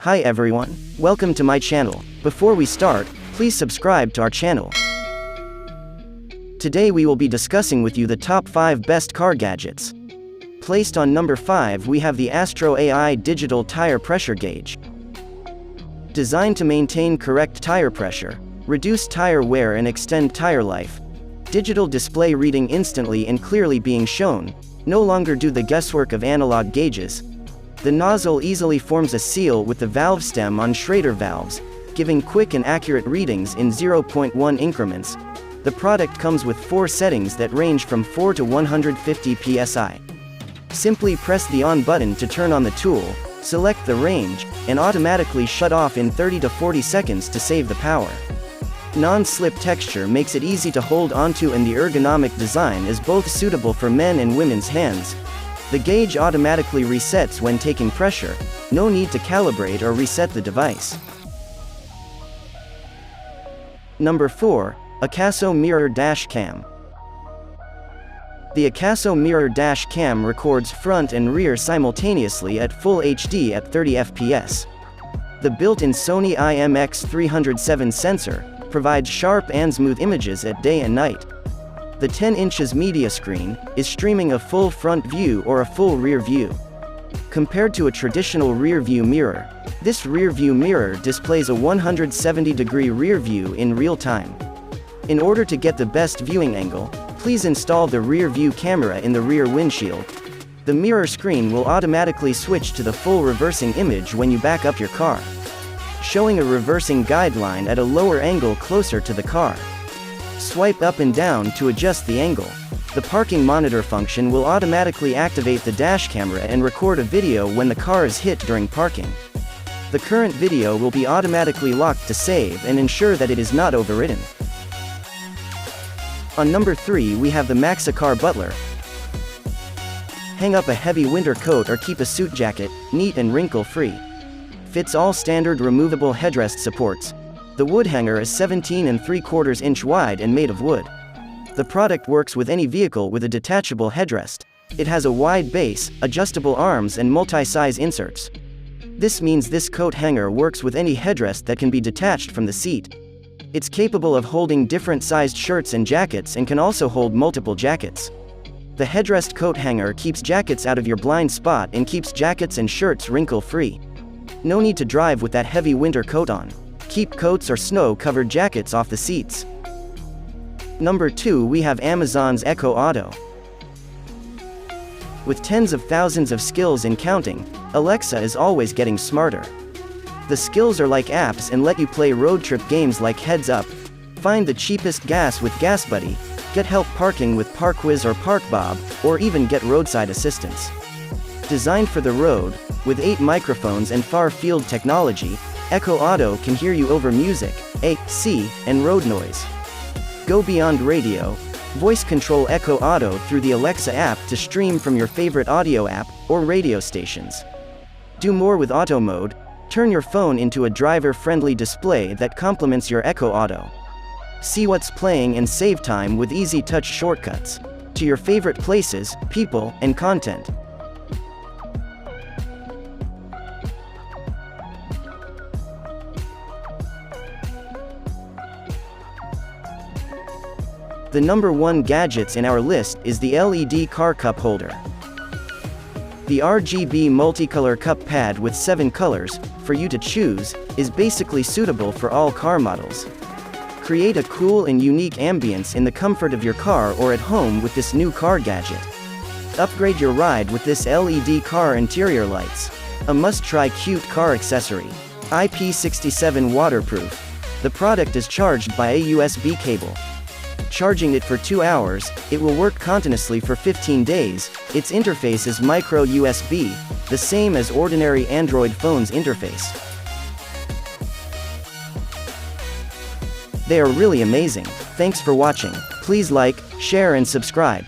Hi everyone, welcome to my channel. Before we start, please subscribe to our channel. Today we will be discussing with you the top 5 best car gadgets. Placed on number 5 we have the Astro AI Digital Tire Pressure Gauge. Designed to maintain correct tire pressure, reduce tire wear and extend tire life. Digital display reading instantly and clearly being shown, no longer do the guesswork of analog gauges. The nozzle easily forms a seal with the valve stem on Schrader valves, giving quick and accurate readings in 0.1 increments. The product comes with 4 settings that range from 4 to 150 psi. Simply press the on button to turn on the tool, select the range, and automatically shut off in 30 to 40 seconds to save the power. Non-slip texture makes it easy to hold onto, and the ergonomic design is both suitable for men and women's hands. The gauge automatically resets when taking pressure, no need to calibrate or reset the device. Number 4. Akaso Mirror Dash Cam. The Akaso Mirror Dash Cam records front and rear simultaneously at Full HD at 30 fps. The built-in Sony IMX307 sensor provides sharp and smooth images at day and night. The 10 inches media screen is streaming a full front view or a full rear view. Compared to a traditional rear view mirror, this rear view mirror displays a 170-degree rear view in real time. In order to get the best viewing angle, please install the rear view camera in the rear windshield. The mirror screen will automatically switch to the full reversing image when you back up your car, showing a reversing guideline at a lower angle closer to the car. Swipe up and down to adjust the angle. The parking monitor function will automatically activate the dash camera and record a video when the car is hit during parking. The current video will be automatically locked to save and ensure that it is not overwritten. On number 3 we have the Maxicar Butler. Hang up a heavy winter coat or keep a suit jacket neat and wrinkle-free. Fits all standard removable headrest supports. The wood hanger is 17 3/4 inch wide and made of wood. The product works with any vehicle with a detachable headrest. It has a wide base, adjustable arms and multi-size inserts. This means this coat hanger works with any headrest that can be detached from the seat. It's capable of holding different sized shirts and jackets and can also hold multiple jackets. The headrest coat hanger keeps jackets out of your blind spot and keeps jackets and shirts wrinkle-free. No need to drive with that heavy winter coat on. Keep coats or snow-covered jackets off the seats. Number 2 we have Amazon's Echo Auto. With tens of thousands of skills and counting, Alexa is always getting smarter. The skills are like apps and let you play road trip games like Heads Up, find the cheapest gas with Gas Buddy, get help parking with ParkWiz or ParkBob, or even get roadside assistance. Designed for the road, with 8 microphones and far-field technology, Echo Auto can hear you over music, AC, and road noise. Go beyond radio. Voice control Echo Auto through the Alexa app to stream from your favorite audio app or radio stations. Do more with Auto Mode. Turn your phone into a driver-friendly display that complements your Echo Auto. See what's playing and save time with easy touch shortcuts to your favorite places, people, and content. The number 1 gadgets in our list is the LED car cup holder. The RGB multicolor cup pad with 7 colors, for you to choose, is basically suitable for all car models. Create a cool and unique ambience in the comfort of your car or at home with this new car gadget. Upgrade your ride with this LED car interior lights. A must-try cute car accessory. IP67 waterproof. The product is charged by a USB cable. Charging it for 2 hours, it will work continuously for 15 days. Its interface is micro USB, the same as ordinary Android phone's interface. They are really amazing. Thanks for watching. Please like, share and subscribe.